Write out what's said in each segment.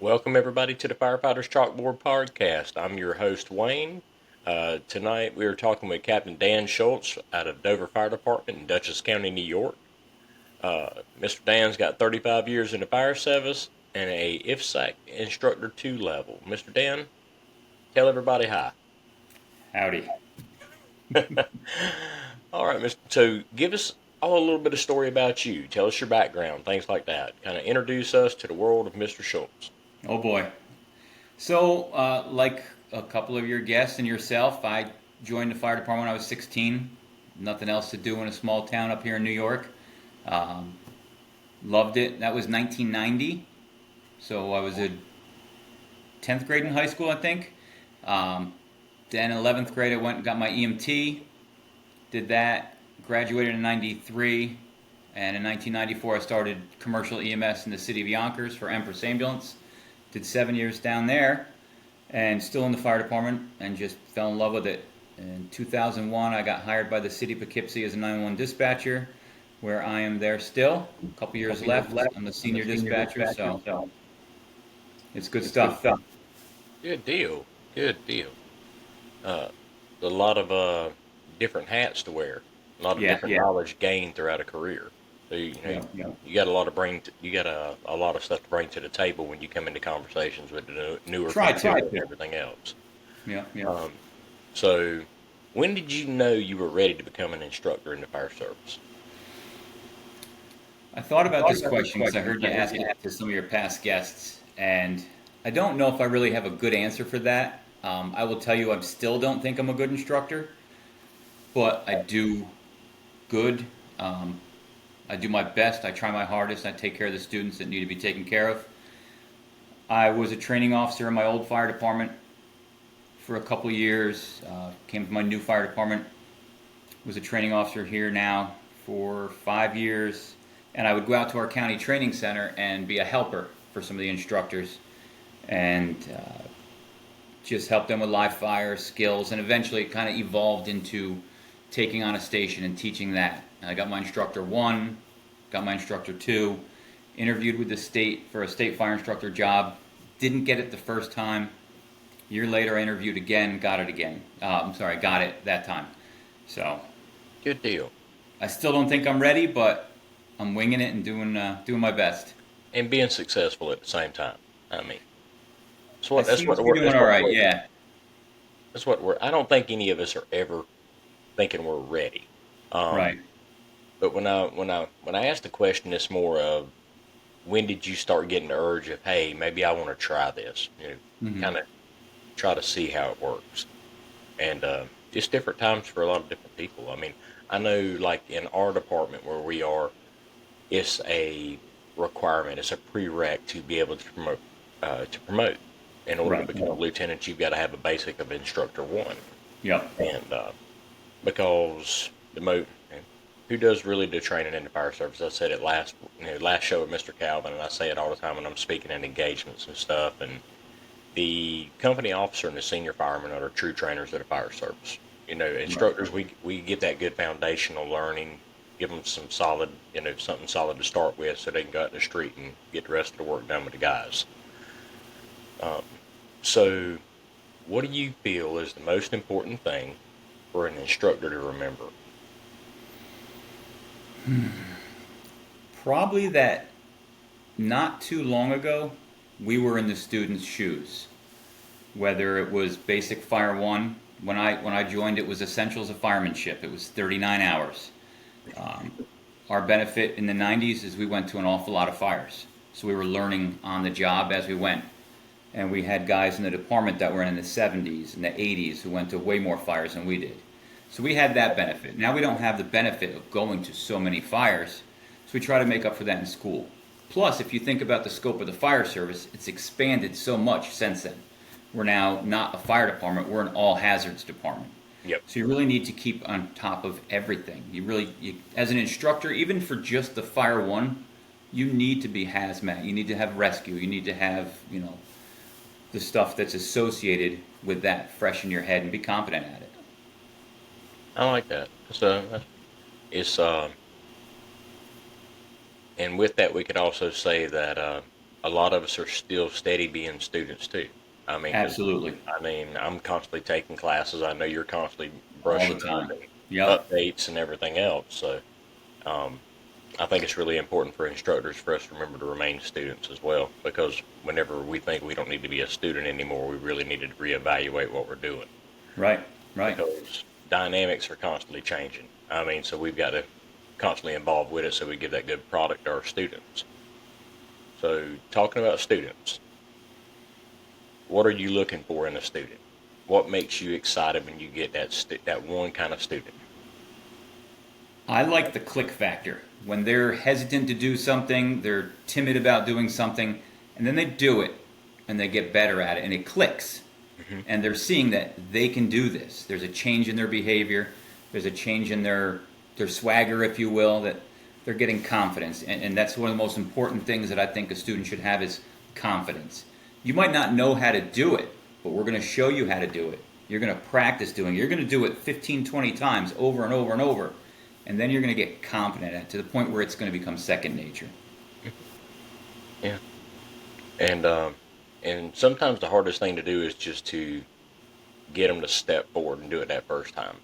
Welcome, everybody, to the Firefighters Chalkboard Podcast. I'm your host, Wayne. Tonight, we are talking with Captain Dan Shultz out of Dover Fire Department in Dutchess County, New York. Mr. Dan's got 35 years in the fire service and a IFSAC Instructor 2 level. Mr. Dan, tell everybody hi. Howdy. All right, Mr. So give us all a little bit of story about you. Tell us your background, things like that. Kind of introduce us to the world of Mr. Schultz. Oh boy. Like a couple of your guests and yourself, I joined the fire department when I was 16. Nothing else to do in a small town up here in New York. Um, Loved it. That was 1990. So I was in 10th grade in high school, I think. Um, then in 11th grade, I went and got my EMT. Did that. Graduated in 93. And in 1994, I started commercial EMS in the city of Yonkers for Empress Ambulance. Did 7 years down there and still in the fire department and just fell in love with it. In 2001, I got hired by the city of Poughkeepsie as a 911 dispatcher, where I am there still. A couple years left. I'm the senior dispatcher, so it's good stuff. Good deal. Good deal. Uh, a lot of different hats to wear, a lot of Yeah, different knowledge gained throughout a career. So yeah, yeah. you got a lot of you got a lot of stuff to bring to the table when you come into conversations with the newer Try people to. and everything else. Yeah, yeah. Um, so when did you know you were ready to become an instructor in the fire service? I thought about this question because I heard you ask it to some of your past guests, and I don't know if I really have a good answer for that. I will tell you, I still don't think I'm a good instructor, but I do good. Um, I do my best. I try my hardest. I take care of the students that need to be taken care of. I was a training officer in my old fire department for a couple of years. Came to my new fire department. Was a training officer here now for 5 years. And I would go out to our county training center and be a helper for some of the instructors and just help them with live fire skills. And eventually it kind of evolved into taking on a station and teaching that. I got my instructor one, got my instructor two, interviewed with the state for a state fire instructor job, didn't get it the first time. A year later, I interviewed again, got it again. Got it that time. So Good deal. I still don't think I'm ready, but I'm winging it and doing my best. And being successful at the same time. I mean, I seem to be doing all right. Yeah. that's what we're. I don't think any of us are ever thinking we're ready. Um, Right. but when I asked the question, it's more of when did you start getting the urge of, hey, maybe I want to try this. Hmm. Kind of try to see how it works. And just different times for a lot of different people. I mean, I know like in our department where we are, it's a requirement. It's a prereq to be able to promote. To promote, in order to Right. become a lieutenant, you've got to have a basic of instructor one, Yep. and because who does really do training in the fire service? I said it last show with Mr. Calvin, and I say it all the time when I'm speaking at engagements and stuff. And the company officer and the senior firemen are the true trainers of the fire service. Right. Instructors, we get that good foundational learning, give them some solid, something solid to start with, so they can go out in the street and get the rest of the work done with the guys. Um, so, what do you feel is the most important thing for an instructor to remember? Probably that not too long ago, we were in the students' shoes. Whether it was basic fire one, when I joined, it was essentials of firemanship. It was 39 hours. Um, our benefit in the 90s is we went to an awful lot of fires, so we were learning on the job as we went. And we had guys in the department that were in the 70s and the 80s who went to way more fires than we did. So we had that benefit. Now we don't have the benefit of going to so many fires, so we try to make up for that in school. Plus, if you think about the scope of the fire service, it's expanded so much since then. We're now not a fire department, we're an all hazards department. Yep. So you really need to keep on top of everything. As an instructor, even for just the fire one, you need to be hazmat. You need to have rescue. You need to have, the stuff that's associated with that fresh in your head and be competent at it. I like that. So, it's and with that, we could also say that a lot of us are still steady being students too. I mean, because Absolutely. I'm constantly taking classes. I know you're constantly All the brushing up time. and Yep. updates and everything else. So um, I think it's really important for instructors for us to remember to remain students as well, because whenever we think we don't need to be a student anymore, we really need to reevaluate what we're doing, Right. Right. because dynamics are constantly changing. I mean, so we've got to constantly involve with it so we give that good product to our students. So talking about students, what are you looking for in a student? What makes you excited when you get that one kind of student? I like the click factor. When they're hesitant to do something, they're timid about doing something, and then they do it and they get better at it and it clicks. Hmm. And they're seeing that they can do this. There's a change in their behavior, there's a change in their swagger, if you will, that they're getting confidence. And that's one of the most important things that I think a student should have is confidence. You might not know how to do it, but we're going to show you how to do it. You're going to practice doing it. You're going to do it 15, 20 times over and over and over. And then you're going to get confident at it to the point where it's going to become second nature. Yeah, and sometimes the hardest thing to do is just to get them to step forward and do it that first time.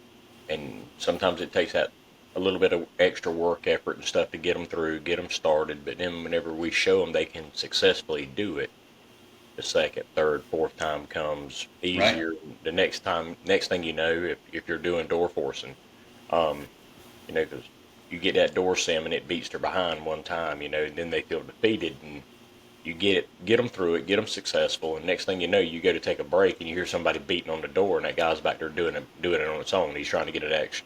And sometimes it takes that a little bit of extra work effort and stuff to get them through, get them started. But then whenever we show them they can successfully do it, the second, third, fourth time comes Right? easier. The next time, next thing you know, if you're doing door forcing, um, because you get that door sim and it beats their behind one time, and then they feel defeated, and you get them through it, get them successful, and next thing you know, you go to take a break and you hear somebody beating on the door, and that guy's back there doing it on its own. He's trying to get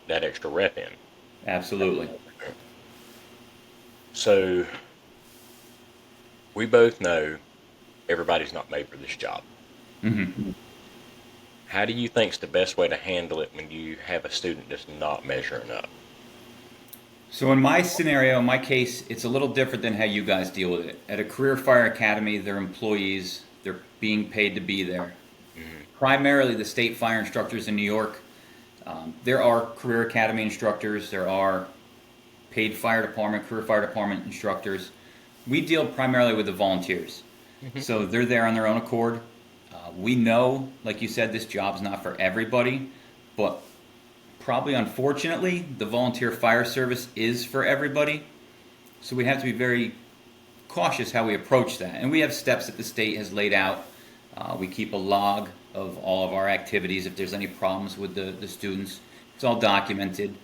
that extra rep in. Absolutely. So we both know everybody's not made for this job. Hmm. How do you think's the best way to handle it when you have a student that's not measuring up? So in my scenario, in my case, it's a little different than how you guys deal with it. At a career fire academy, they're employees. They're being paid to be there. Hmm. Primarily the state fire instructors in New York. There are career academy instructors. There are paid fire department, career fire department instructors. We deal primarily with the volunteers. Hmm. So they're there on their own accord. We know, like you said, this job's not for everybody, but probably unfortunately, the volunteer fire service is for everybody. So we have to be very cautious how we approach that. And we have steps that the state has laid out. We keep a log of all of our activities. If there's any problems with the students, it's all documented.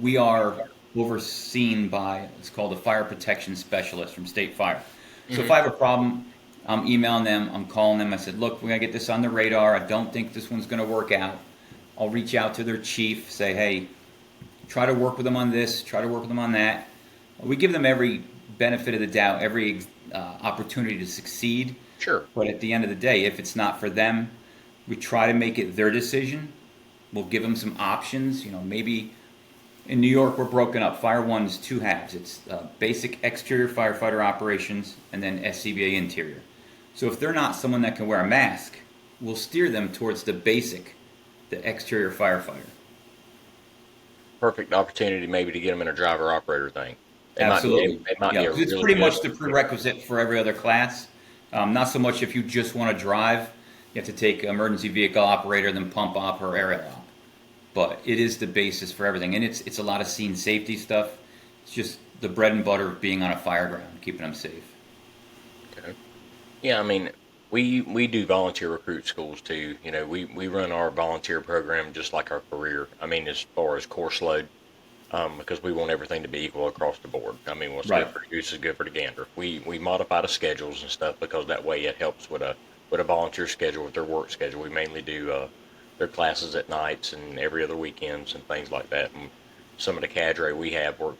We are overseen by, it's called a fire protection specialist from State Fire. So if Hmm. I have a problem, I'm emailing them, I'm calling them. I said, look, we're going to get this on the radar. I don't think this one's going to work out. I'll reach out to their chief, say, hey, try to work with them on this, try to work with them on that. We give them every benefit of the doubt, every opportunity to succeed. Sure. But at the end of the day, if it's not for them, we try to make it their decision. We'll give them some options. Maybe in New York, we're broken up. Fire One's two halves. It's basic exterior firefighter operations and then SCBA interior. So if they're not someone that can wear a mask, we'll steer them towards the exterior firefighter. Perfect opportunity maybe to get them in a driver operator thing. Absolutely. It might Yeah, be a 'cause it's really pretty good. much the prerequisite for every other class. Not so much if you just want to drive, you have to take emergency vehicle operator, then pump op or aerial op. But it is the basis for everything, and it's a lot of scene safety stuff. It's just the bread and butter of being on a fire ground, keeping them safe. Okay. Yeah, I mean, we do volunteer recruit schools too. We run our volunteer program just like our career. I mean, as far as course load, because we want everything to be equal across the board. I mean, what's good Right. for the goose is good for the gander. We modify the schedules and stuff because that way it helps with a volunteer schedule, with their work schedule. We mainly do their classes at nights and every other weekends and things like that. And some of the cadre we have work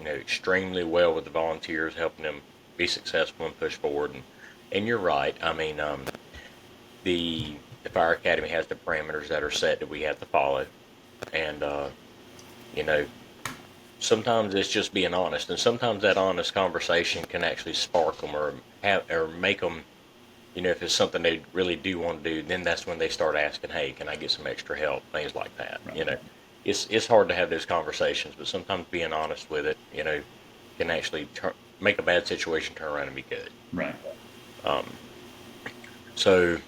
extremely well with the volunteers, helping them be successful and push forward. And you're right. I mean, the fire academy has the parameters that are set that we have to follow, and you know sometimes it's just being honest, and sometimes that honest conversation can actually spark them or make them. If it's something they really do want to do, then that's when they start asking, "Hey, can I get some extra help?" Things like that. Right. It's hard to have those conversations, but sometimes being honest with it, can actually make a bad situation turn around and be good. Right. Um, so,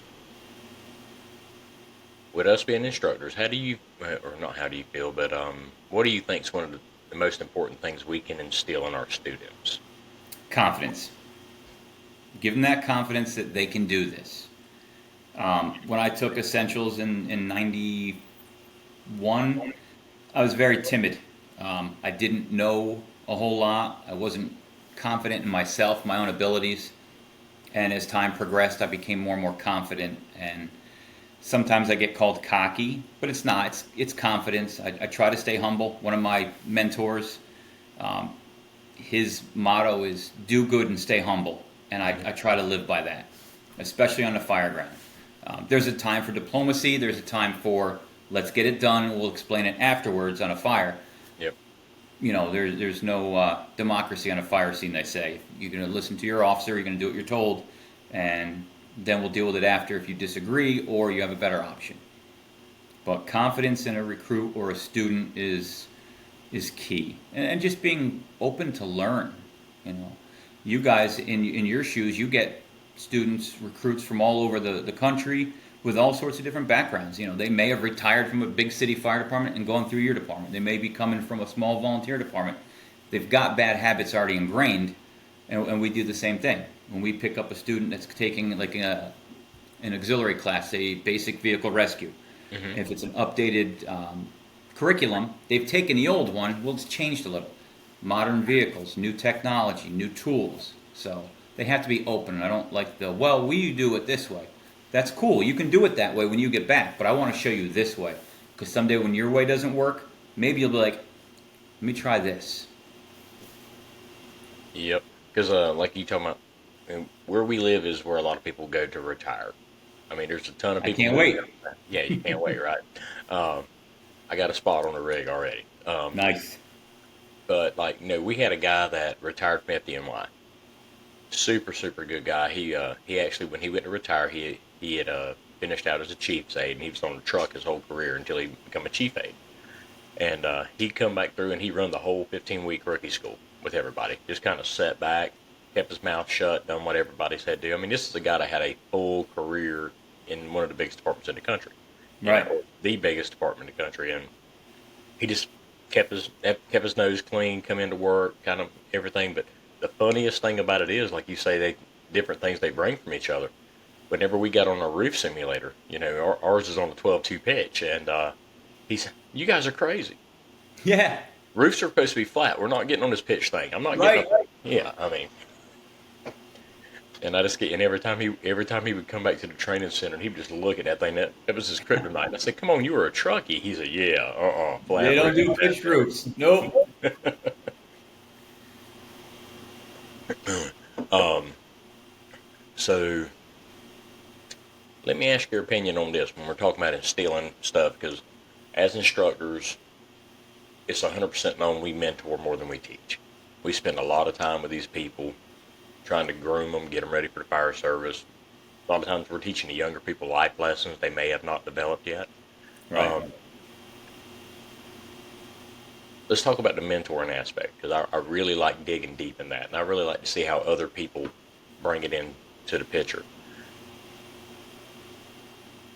with us being instructors, how do you, or not how do you feel, but what do you think is one of the most important things we can instill in our students? Confidence. Give them that confidence that they can do this. When I took Essentials in 91, I was very timid. I didn't know a whole lot. I wasn't confident in myself, my own abilities. And as time progressed, I became more and more confident. And sometimes I get called cocky, but it's not. It's confidence. I try to stay humble. One of my mentors, um, his motto is "Do good and stay humble," and I try to live by that, especially on the fire ground. There's a time for diplomacy. There's a time for let's get it done. We'll explain it afterwards on a fire. Yep. You know, there's no democracy on a fire scene. They say you're going to listen to your officer. You're going to do what you're told, and then we'll deal with it after if you disagree or you have a better option. But confidence in a recruit or a student is key, and just being open to learn. You know, you guys in your shoes, you get students, recruits from all over the country with all sorts of different backgrounds. You know, they may have retired from a big city fire department and gone through your department. They may be coming from a small volunteer department. They've got bad habits already ingrained, and we do the same thing. When we pick up a student that's taking like an auxiliary class, a basic vehicle rescue, if it's an updated curriculum, they've taken the old one, well, it's changed a little. Modern vehicles, new technology, new tools. So they have to be open. And I don't like well, we do it this way. That's cool. You can do it that way when you get back, but I want to show you this way. Because someday when your way doesn't work, maybe you'll be like, let me try this. Yep. Because like you talking about, where we live is where a lot of people go to retire. I mean, there's a ton of I people. can't wait. Yeah, you can't wait, right? I got a spot on the rig already. Nice. But like, we had a guy that retired from FDNY. Super, super good guy. He actually, when he went to retire, he had finished out as a chief's aide, and he was on the truck his whole career until he became a chief aide. And he'd come back through, and he run the whole 15-week rookie school with everybody. Just kind of sat back, kept his mouth shut, done what everybody said to do. I mean, this is a guy that had a full career in one of the biggest departments in the country. Right. The biggest department in the country, and he just kept his nose clean, come into work, kind of everything. But the funniest thing about it is, like you say, they different things they bring from each other. Whenever we got on a roof simulator, ours is on a 12-2 pitch, and he said, "You guys are crazy. Yeah. Roofs are supposed to be flat. We're not getting on this pitch thing. I'm not Right. getting up." Yeah, I mean, and I just get, and every time he would come back to the training center, and he would just look at that thing. That was his kryptonite. And I said, "Come on, you were a truckie." He said, "Yeah, flat." They don't do pitched roofs. Nope. So let me ask your opinion on this when we're talking about instilling stuff, because as instructors, it's 100% known we mentor more than we teach. We spend a lot of time with these people trying to groom them, get them ready for the fire service. A lot of times we're teaching the younger people life lessons they may have not developed yet. Right. Let's talk about the mentoring aspect, because I really like digging deep in that, and I really like to see how other people bring it in to the picture,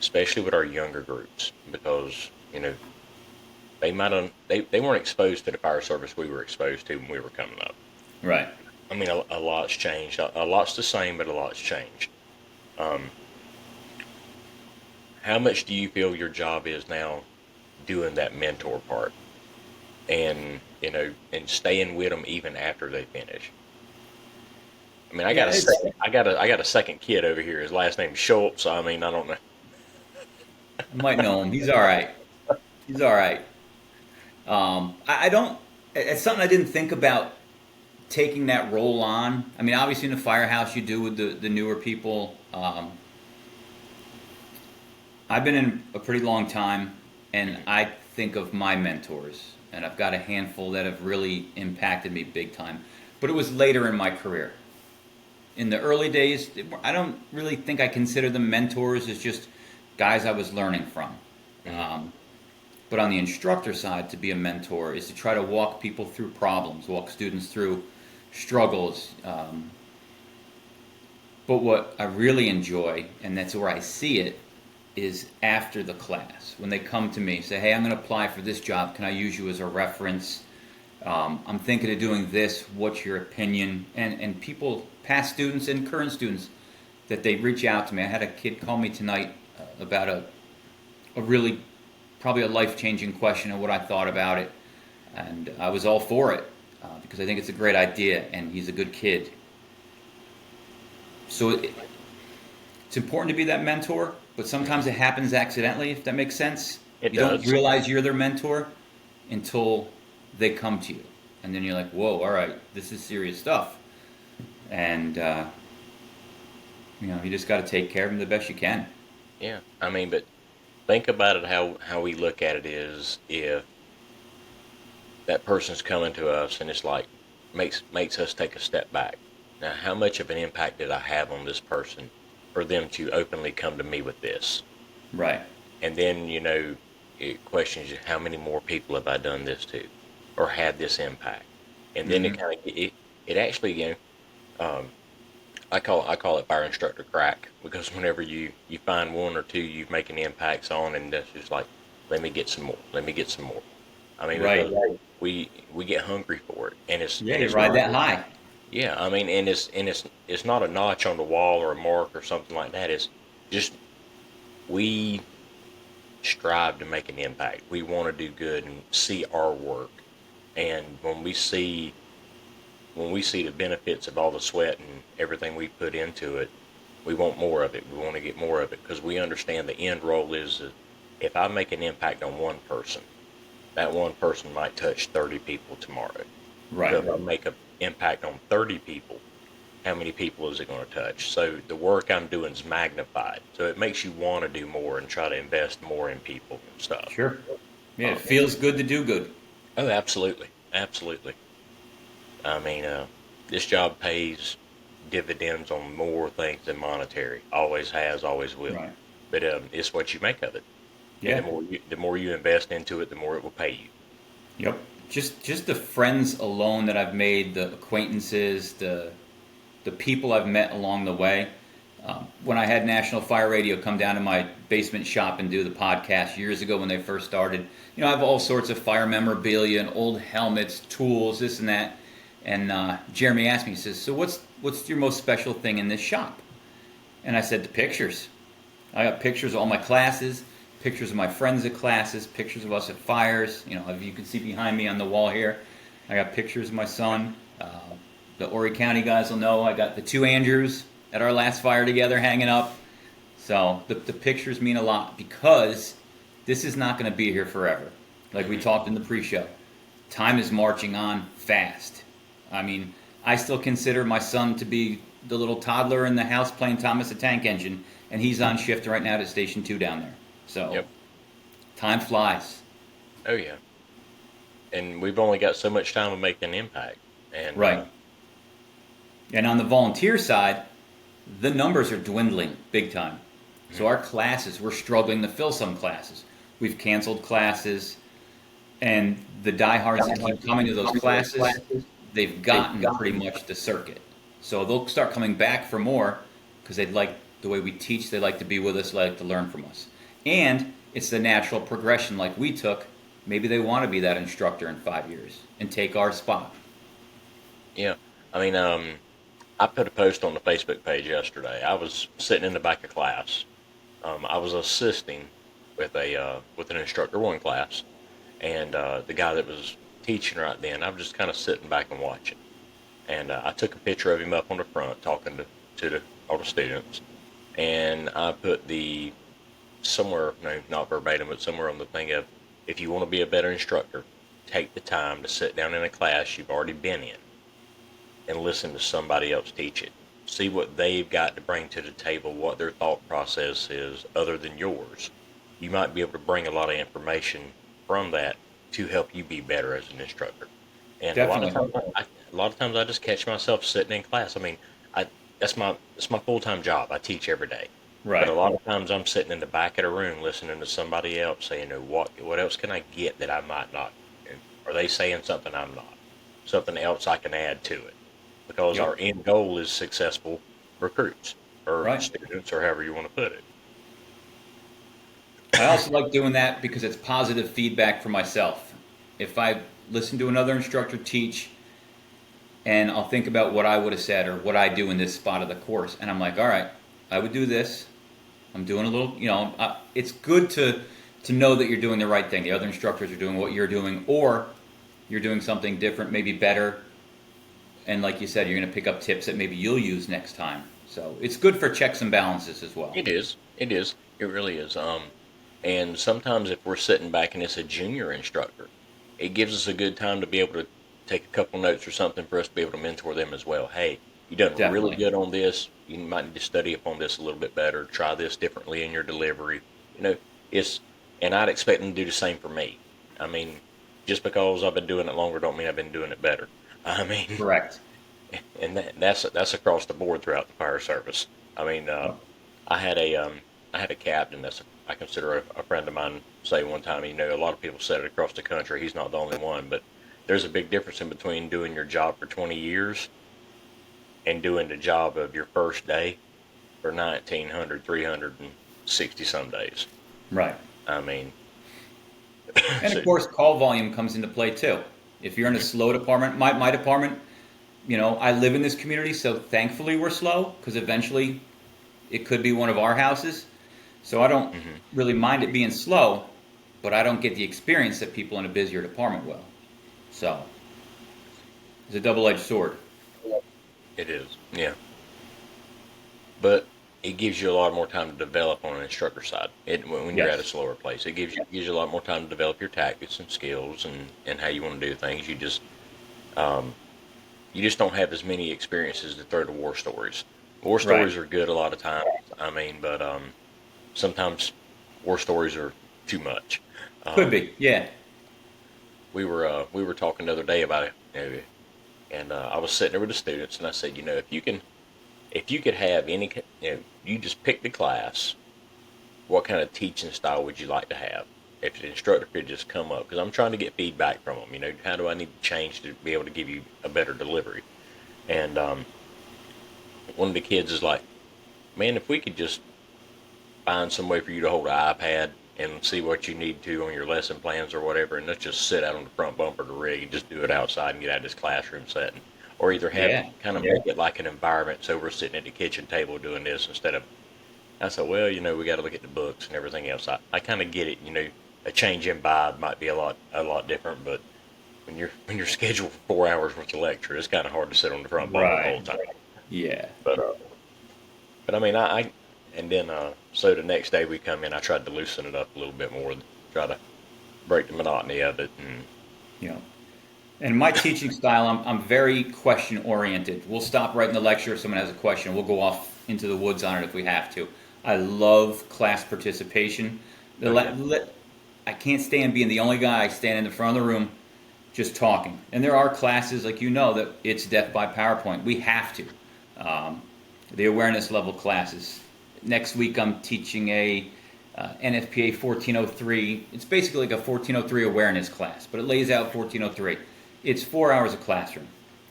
especially with our younger groups, because they weren't exposed to the fire service we were exposed to when we were coming up. Right. I mean, a lot's changed. A lot's the same, but a lot's changed. How much do you feel your job is now doing that mentor part, and and staying with them even after they finish? I mean, I got a second kid over here. His last name's Shultz. So, I mean, I don't know. I might know him. He's all right. He's all right. I don't. It's something I didn't think about taking that role on. I mean, obviously in the firehouse you do with the newer people. I've been in a pretty long time, and I think of my mentors, and I've got a handful that have really impacted me big time. But it was later in my career. In the early days, I don't really think I consider them mentors. It's just guys I was learning from. But on the instructor side, to be a mentor is to try to walk people through problems, walk students through struggles. But what I really enjoy, and that's where I see it, is after the class. When they come to me, say, hey, I'm going to apply for this job. Can I use you as a reference? I'm thinking of doing this. What's your opinion? And people, past students and current students, that they reach out to me. I had a kid call me tonight about a really, probably a life-changing question of what I thought about it. And I was all for it because I think it's a great idea, and he's a good kid. So it's important to be that mentor, but sometimes it happens accidentally, if that makes sense. It You does. don't realize you're their mentor until they come to you. And then you're like, whoa, all right, this is serious stuff. And, you just got to take care of them the best you can. Yeah, I mean, but think about it how we look at it is if that person's coming to us and it's like makes us take a step back. Now, how much of an impact did I have on this person for them to openly come to me with this? Right. And then, it questions you, how many more people have I done this to or had this impact? And then Mm-hmm. it kind of, it actually, um, I call it fire instructor crack because whenever you find one or two you making impacts on, and that's just like, let me get some more, let me get some more. I mean, Right. because we get hungry for it, and it's Yeah, and you it's ride not. that high. Yeah, I mean, and it's not a notch on the wall or a mark or something like that. It's just we strive to make an impact. We want to do good and see our work. And when we see the benefits of all the sweat and everything we put into it, we want more of it. We want to get more of it because we understand the end role is that if I make an impact on one person, that one person might touch 30 people tomorrow. So Right. if I make an impact on 30 people, how many people is it going to touch? So the work I'm doing is magnified. So it makes you want to do more and try to invest more in people and stuff. Sure. Yeah, it Um, feels good to do good. oh, absolutely. Absolutely. I mean, this job pays dividends on more things than monetary. Always has, always will. Right. But it's what you make of it. And Yeah. the more you invest into it, the more it will pay you. Yep. Just the friends alone that I've made, the acquaintances, the people I've met along the way. When I had National Fire Radio come down to my basement shop and do the podcast years ago when they first started, I have all sorts of fire memorabilia and old helmets, tools, this and that. And Jeremy asked me, he says, "So what's your most special thing in this shop?" And I said, "The pictures. I got pictures of all my classes, pictures of my friends at classes, pictures of us at fires. As you can see behind me on the wall here, I got pictures of my son. The Horry County guys will know I got the two Andrews at our last fire together hanging up. So the pictures mean a lot because this is not going to be here forever. Like we talked in the pre-show, time is marching on fast. I mean, I still consider my son to be the little toddler in the house playing Thomas the Tank Engine, and he's on shift right now at Station 2 down there. So Yep. time flies. Oh, yeah. And we've only got so much time to make an impact. And Right. And on the volunteer side, the numbers are dwindling big time. So our classes, we're struggling to fill some classes. We've canceled classes, and the diehards that keep coming to those classes, they've gotten pretty much the circuit. So they'll start coming back for more because they like the way we teach. They like to be with us, they like to learn from us. And it's the natural progression like we took. Maybe they want to be that instructor in 5 years and take our spot. yeah, I mean, I put a post on the Facebook page yesterday. I was sitting in the back of class. I was assisting with an instructor one class, and the guy that was teaching right then, I was just kind of sitting back and watching. And I took a picture of him up on the front, talking to all the students, and I put somewhere, no, not verbatim, but somewhere on the thing of, if you want to be a better instructor, take the time to sit down in a class you've already been in and listen to somebody else teach it. See what they've got to bring to the table, what their thought process is other than yours. You might be able to bring a lot of information from that to help you be better as an instructor. And Definitely. a lot of times I just catch myself sitting in class. I mean, I that's my full time job. I teach every day. But a Right. lot of times I'm sitting in the back of the room listening to somebody else saying, what else can I get that I might not? Are they saying something I'm not? Something else I can add to it? because Yep. our end goal is successful recruits or Right. students or however you want to put it. I also like doing that because it's positive feedback for myself. If I listen to another instructor teach and I'll think about what I would have said or what I do in this spot of the course, and I'm like, all right, I would do this. I'm doing a little, it's good to know that you're doing the right thing. The other instructors are doing what you're doing, or you're doing something different, maybe better. And like you said, you're going to pick up tips that maybe you'll use next time. So it's good for checks and balances as well. It is. It is. It really is. And sometimes if we're sitting back and it's a junior instructor, it gives us a good time to be able to take a couple notes or something for us to be able to mentor them as well. Hey, you done really Definitely. good on this. You might need to study upon this a little bit better. Try this differently in your delivery. You know, it's and I'd expect them to do the same for me. I mean, just because I've been doing it longer don't mean I've been doing it better. I mean, Correct. and that's across the board throughout the fire service. I mean, Yep. I had a I had a captain that's I consider a friend of mine say one time. A lot of people said it across the country. He's not the only one, but there's a big difference in between doing your job for 20 years and doing the job of your first day for 1900, 360 some days. Right. I mean, And so, of course, call volume comes into play too. If you're in a slow department, my department, I live in this community, so thankfully we're slow because eventually it could be one of our houses. So I don't mhm, really mind it being slow, but I don't get the experience that people in a busier department will. So it's a double-edged sword. it is, yeah. But it gives you a lot more time to develop on an instructor side. When you're at a Yes. slower place, it gives you a lot more time to develop your tactics and skills and how you want to do things. Um, you just don't have as many experiences to throw to war stories. War Right. stories are good a lot of times. I mean, but sometimes war stories are too much. Could Um, be. Yeah. we were talking the other day about it, and I was sitting there with the students, and I said, if you could have you just pick the class, what kind of teaching style would you like to have? If the instructor could just come up, because I'm trying to get feedback from them. How do I need to change to be able to give you a better delivery? And one of the kids is like, man, if we could just find some way for you to hold an iPad and see what you need to on your lesson plans or whatever, and let's just sit out on the front bumper of the rig and just do it outside and get out of this classroom setting. Or either have Yeah. kind of make it like an environment so we're sitting at the kitchen table doing this instead of. I said, well, we got to look at the books and everything else. I kind of get it. A change in vibe might be a lot different, but when you're scheduled for 4 hours worth of lecture, it's kind of hard to sit on the front bumper the Right. whole time. Yeah. But I mean, and then so the next day we come in, I tried to loosen it up a little bit more, try to break the monotony of it, and You know. And my teaching style, I'm very question oriented. We'll stop right in the lecture if someone has a question. We'll go off into the woods on it if we have to. I love class participation. oh yeah, I can't stand being the only guy standing in the front of the room just talking. And there are classes, like that it's death by PowerPoint. We have to. Um, the awareness level classes. Next week I'm teaching a NFPA 1403. It's basically like a 1403 awareness class, but it lays out 1403. It's 4 hours of classroom.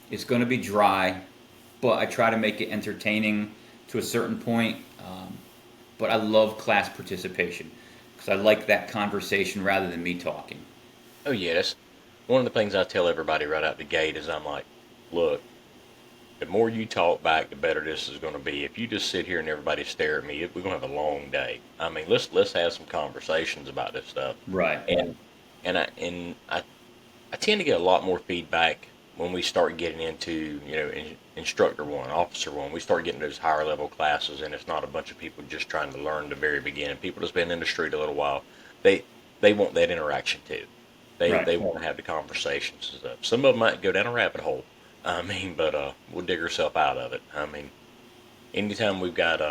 It's going to be dry, but I try to make it entertaining to a certain point. But I love class participation because I like that conversation rather than me talking. oh yeah. That's one of the things I tell everybody right out the gate is I'm like, look, the more you talk back, the better this is going to be. If you just sit here and everybody stare at me, we're going to have a long day. I mean, let's have some conversations about this stuff, Right. and I tend to get a lot more feedback when we start getting into instructor one, officer one. We start getting those higher level classes, and it's not a bunch of people just trying to learn the very beginning. People that's been in the street a little while, they they want that interaction too. Right. They want to have the conversations and stuff. Some of them might go down a rabbit hole. I mean, but we'll dig ourselves out of it. I mean, anytime we've got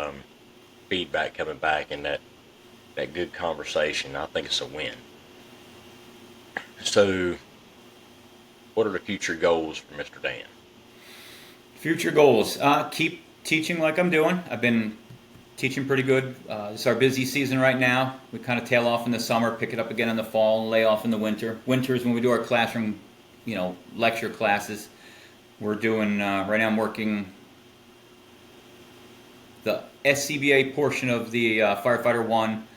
feedback coming back and that good conversation, I think it's a win. So, what are the future goals for Mr. Dan? Future goals. Keep teaching like I'm doing. I've been teaching pretty good. It's our busy season right now. We kind of tail off in the summer, pick it up again in the fall, and lay off in the winter. Winter is when we do our classroom, lecture classes. We're doing, right now I'm working the SCBA portion of the Firefighter 1,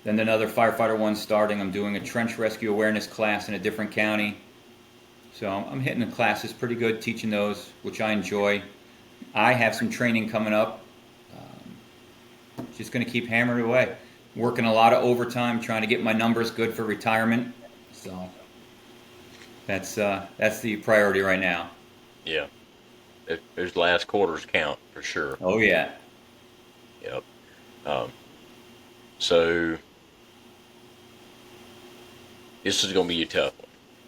then another Firefighter 1 starting. I'm doing a trench rescue awareness class in a different county. So I'm hitting the classes pretty good, teaching those, which I enjoy. I have some training coming up. Just going to keep hammering away. Working a lot of overtime, trying to get my numbers good for retirement. So that's the priority right now. Yeah. There's last quarters count for sure. Oh yeah. Yep. Um, so this is going to be a tough one.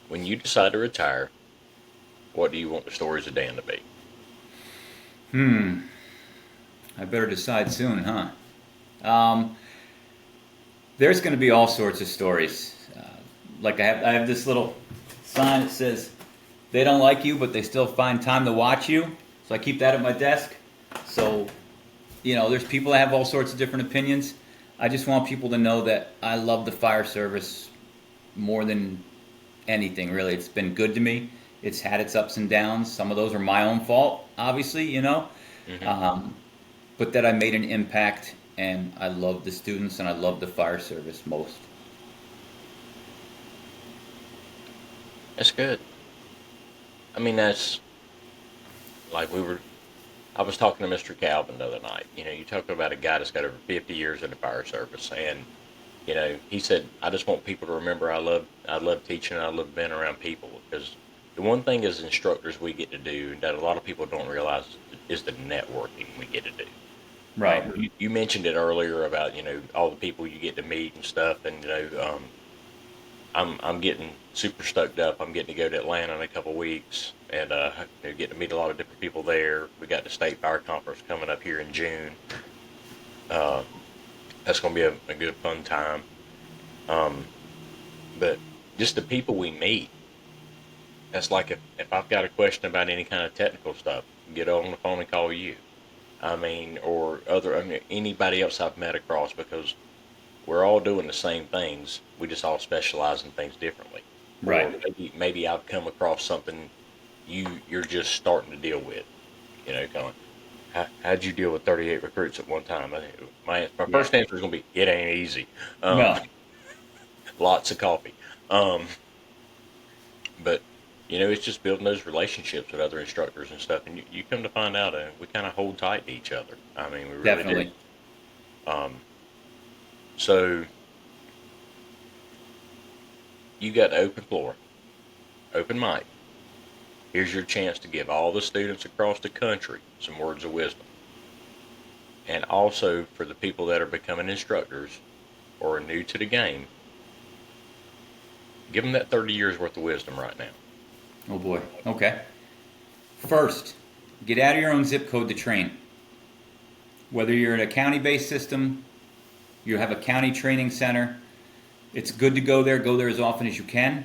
When you decide to retire, what do you want the stories of Dan to be? I better decide soon, huh? There's going to be all sorts of stories. Like I have this little sign that says, "They don't like you, but they still find time to watch you." So I keep that at my desk. So, there's people that have all sorts of different opinions. I just want people to know that I love the fire service more than anything, really. It's been good to me. It's had its ups and downs. Some of those are my own fault, obviously, Mm-hmm. but that I made an impact, and I love the students and I love the fire service most. That's good. I mean, that's like I was talking to Mr. Calvin the other night. You talk about a guy that's got over 50 years in the fire service, and he said, "I just want people to remember I love teaching. I love being around people because the one thing as instructors we get to do that a lot of people don't realize is the networking we get to do." Right. You mentioned it earlier about all the people you get to meet and stuff, and I'm getting super stoked up. I'm getting to go to Atlanta in a couple weeks and get to meet a lot of different people there. We got the state fire conference coming up here in June. Uh, that's going to be a good fun time. But just the people we meet. That's like if I've got a question about any kind of technical stuff, get on the phone and call you. Anybody else I've met across, because we're all doing the same things. We just all specialize in things differently. Or Right. maybe I've come across something you're just starting to deal with. Going, how'd you deal with 38 recruits at one time? My Yeah. first answer is going to be, it ain't easy. Um, No. lots of coffee. Um, but it's just building those relationships with other instructors and stuff, and you come to find out we kind of hold tight to each other. I mean, we really do. Definitely. Um, so you got the open floor, open mic. Here's your chance to give all the students across the country some words of wisdom, and also for the people that are becoming instructors or are new to the game, give them that 30 years worth of wisdom right now. Oh boy. Okay. First, get out of your own zip code to train. Whether you're in a county-based system, you have a county training center, it's good to go there as often as you can.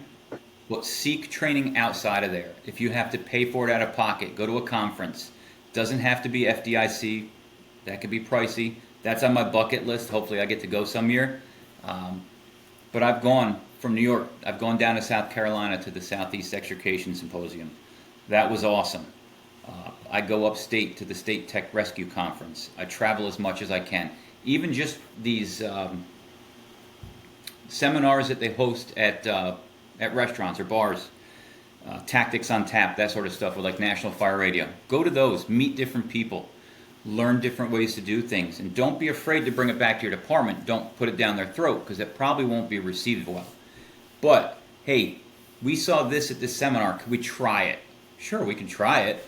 But seek training outside of there. If you have to pay for it out of pocket, go to a conference. Doesn't have to be FDIC. That could be pricey. That's on my bucket list. Hopefully I get to go some year. But I've gone from New York. I've gone down to South Carolina to the Southeast Extrication Symposium. That was awesome. I go upstate to the State Tech Rescue Conference. I travel as much as I can. Even just these seminars that they host at restaurants or bars, Tactics on Tap, that sort of stuff, with like National Fire Radio. Go to those, meet different people, learn different ways to do things, and don't be afraid to bring it back to your department. Don't put it down their throat, because it probably won't be received well. But, hey, we saw this at this seminar. Could we try it? Sure, we can try it.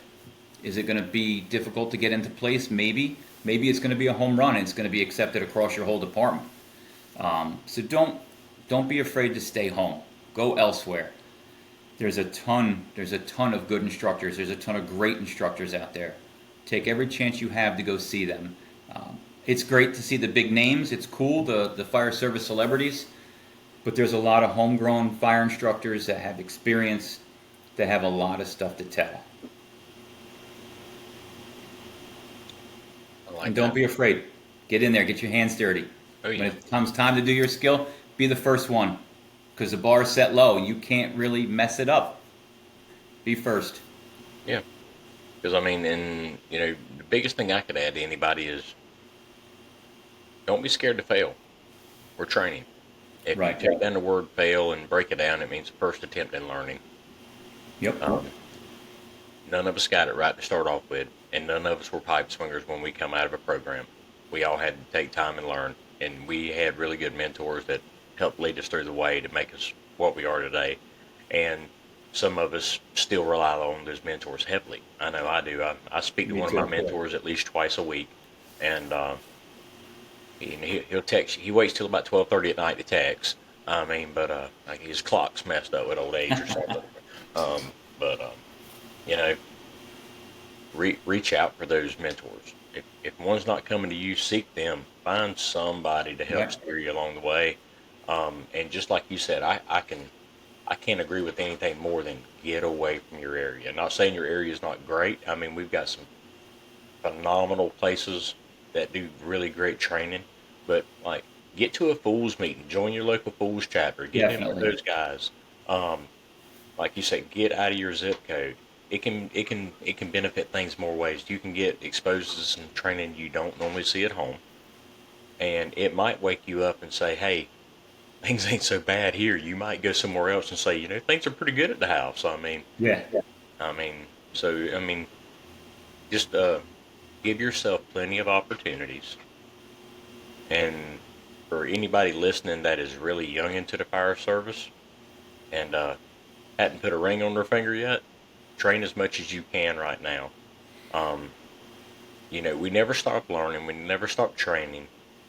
Is it going to be difficult to get into place? Maybe. Maybe it's going to be a home run and it's going to be accepted across your whole department. So don't be afraid to stay home. Go elsewhere. There's a ton of good instructors. There's a ton of great instructors out there. Take every chance you have to go see them. It's great to see the big names. It's cool, the fire service celebrities. But there's a lot of homegrown fire instructors that have experience, that have a lot of stuff to tell. I like And don't that. be afraid. Get in there. Get your hands dirty. Oh When yeah. it comes time to do your skill, be the first one. Because the bar is set low. You can't really mess it up. Be first. Yeah, because I mean, and the biggest thing I could add to anybody is don't be scared to fail. We're training. If you Right. take down the word fail and break it down, it means first attempt in learning. Yep. Um, None of us got it right to start off with, and none of us were pipe swingers when we come out of a program. We all had to take time and learn, and we had really good mentors that helped lead us through the way to make us what we are today. And some of us still rely on those mentors heavily. I know I do. I speak to Me one of my too. mentors at least twice a week, and he'll text. He waits till about 12:30 at night to text. I mean, but like his clock's messed up with old age or something. But you know, reach out for those mentors. If one's not coming to you, seek them. Find somebody to help Right. steer you along the way. And just like you said, I can't agree with anything more than get away from your area. Not saying your area is not great. I mean, we've got some phenomenal places that do really great training, but like get to a fools meeting, join your local fools chapter, get in with Definitely. those guys. Um, like you said, get out of your zip code. It can benefit things more ways. You can get exposed to some training you don't normally see at home, and it might wake you up and say, "Hey, things ain't so bad here." You might go somewhere else and say, things are pretty good at the house. Yeah. I mean, so I mean, just give yourself plenty of opportunities. And for anybody listening that is really young into the fire service and hadn't put a ring on their finger yet, train as much as you can right now. Um, we never stop learning, we never stop training,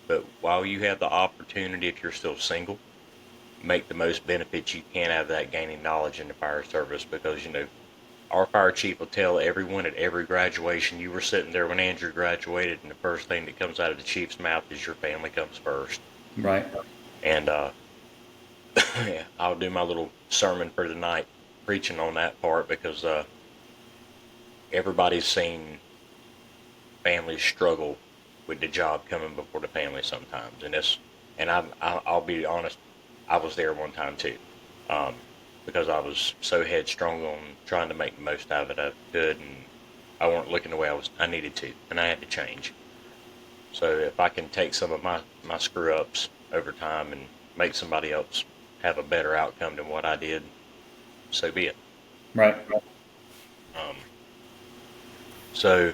but while you have the opportunity, if you're still single, make the most benefits you can out of that gaining knowledge in the fire service because, our fire chief will tell everyone at every graduation, you were sitting there when Andrew graduated, and the first thing that comes out of the chief's mouth is your family comes first. Right. And yeah, I'll do my little sermon for the night preaching on that part because everybody's seen families struggle with the job coming before the family sometimes, and I'll be honest, I was there one time too, um, because I was so headstrong on trying to make the most out of it I could, and I weren't looking the way I needed to, and I had to change. So if I can take some of my screw ups over time and make somebody else have a better outcome than what I did, so be it. Right. Um, so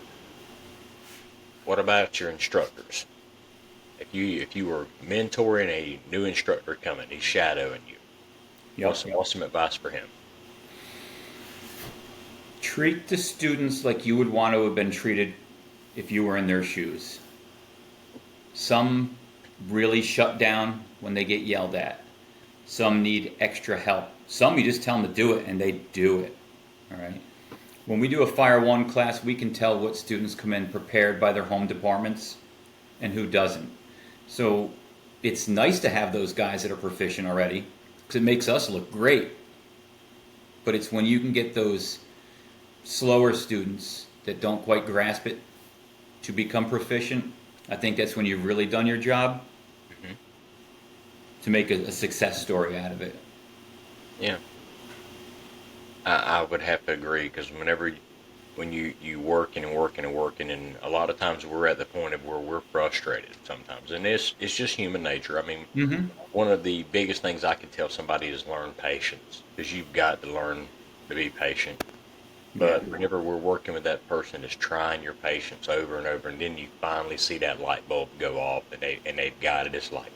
what about your instructors? If you were mentoring a new instructor coming, he's shadowing you. Yep. What's some advice for him? Treat the students like you would want to have been treated if you were in their shoes. Some really shut down when they get yelled at. Some need extra help. Some you just tell them to do it and they do it. All right. When we do a Fire 1 class, we can tell what students come in prepared by their home departments and who doesn't. So it's nice to have those guys that are proficient already because it makes us look great. But it's when you can get those slower students that don't quite grasp it to become proficient, I think that's when you've really done your job Hmm. to make a success story out of it. Yeah, I would have to agree because when you working and working and working, and a lot of times we're at the point of where we're frustrated sometimes, and it's just human nature. I mean, Mm-hmm. one of the biggest things I can tell somebody is learn patience because you've got to learn to be patient. Yeah. But whenever we're working with that person, is trying your patience over and over, and then you finally see that light bulb go off, and they've got it. It's like,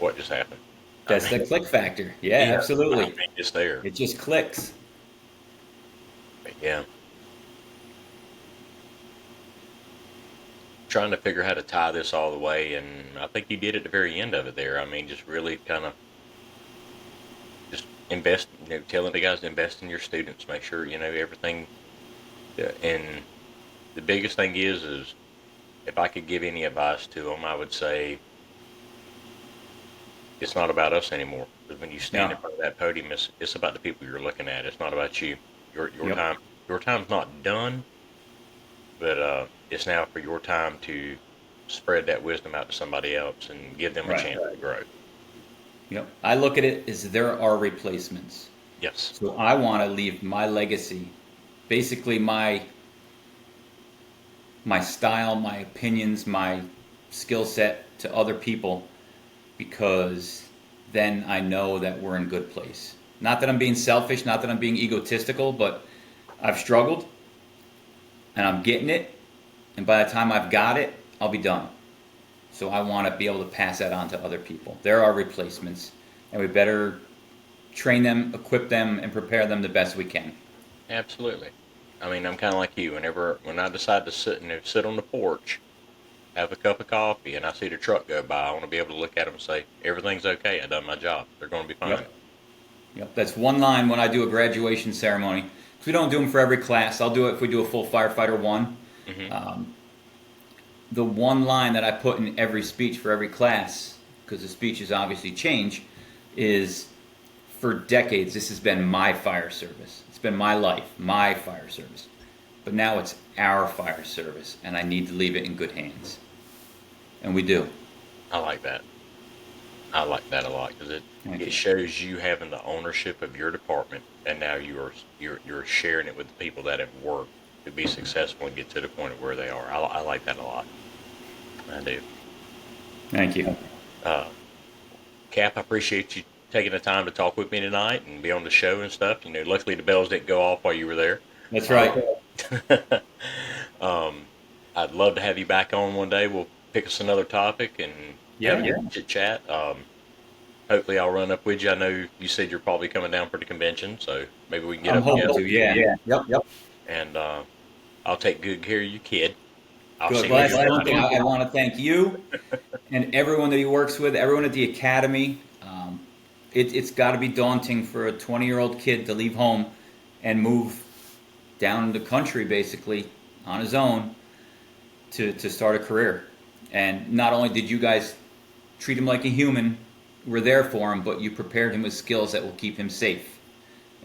what just happened? I That's mean, the click factor. Yeah, yeah, I absolutely. mean, it's there. It just clicks. But yeah, trying to figure how to tie this all the way, and I think you did at the very end of it there. I mean, just really kind of just invest, telling the guys to invest in your students, make sure everything. Yeah, and the biggest thing is if I could give any advice to them, I would say it's not about us anymore. Because when you stand No. in front of that podium, it's about the people you're looking at. It's not about you. Your Yep. time's not done, but it's now for your time to spread that wisdom out to somebody else and give them a Right. chance to grow. Yep. I look at it as there are replacements. Yes. So I want to leave my legacy, basically my style, my opinions, my skill set to other people, because then I know that we're in good place. Not that I'm being selfish, not that I'm being egotistical, but I've struggled and I'm getting it, and by the time I've got it, I'll be done. So I want to be able to pass that on to other people. There are replacements, and we better train them, equip them, and prepare them the best we can. Absolutely. I mean, I'm kind of like you. When I decide to sit on the porch, have a cup of coffee, and I see the truck go by, I want to be able to look at them and say, everything's okay. I done my job. They're going to be fine. Yep. Yep. That's one line when I do a graduation ceremony. Because we don't do them for every class. I'll do it if we do a full firefighter one. Hmm. The one line that I put in every speech for every class, because the speeches obviously change, is for decades this has been my fire service. It's been my life, my fire service. But now it's our fire service, and I need to leave it in good hands. And we do. I like that. I like that a lot because Thank it you. shows you having the ownership of your department, and now you're sharing it with the people that have worked to be successful and get to the point of where they are. I like that a lot. I do. Thank you. Uh, Cap, I appreciate you taking the time to talk with me tonight and be on the show and stuff. Luckily the bells didn't go off while you were there. That's Uh, right. um, I'd love to have you back on one day. We'll pick us another topic and have Yeah. a good chit chat. Hopefully, I'll run up with you. I know you said you're probably coming down for the convention, so maybe we can get I'm up hoping together. to. Yeah. Yep. And I'll take good care of you, kid. I'll Good. see what Well, you're that's one doing. thing I want to thank you and everyone that he works with, everyone at the academy. It's got to be daunting for a 20-year-old kid to leave home and move down the country basically on his own to start a career. And not only did you guys treat him like a human, were there for him, but you prepared him with skills that will keep him safe.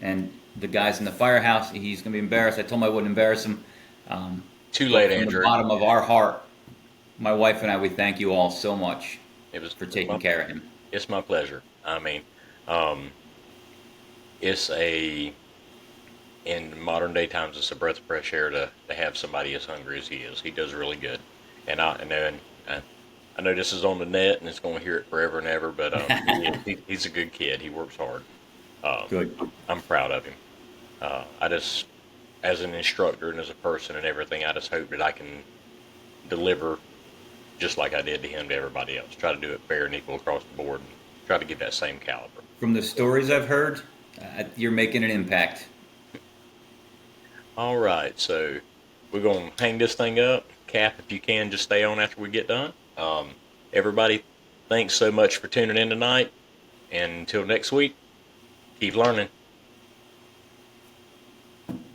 And the guys in the firehouse, he's going to be embarrassed. I told him I wouldn't embarrass him. Um, Too but late, from the Andrew. bottom of our heart, my wife and I, we thank you all so much It was for taking care of him. it's my pleasure. I mean, um, it's a in modern day times, it's a breath of fresh air to have somebody as hungry as he is. He does really good, and I know this is on the net and it's going to hear it forever and ever. But he's a good kid. He works hard. Um, Good. I'm proud of him. I just, as an instructor and as a person and everything, I just hope that I can deliver just like I did to him to everybody else. Try to do it fair and equal across the board, and try to get that same caliber. From the stories I've heard, you're making an impact. All right, so we're gonna hang this thing up. Cap, if you can, just stay on after we get done. Everybody, thanks so much for tuning in tonight, and until next week, keep learning.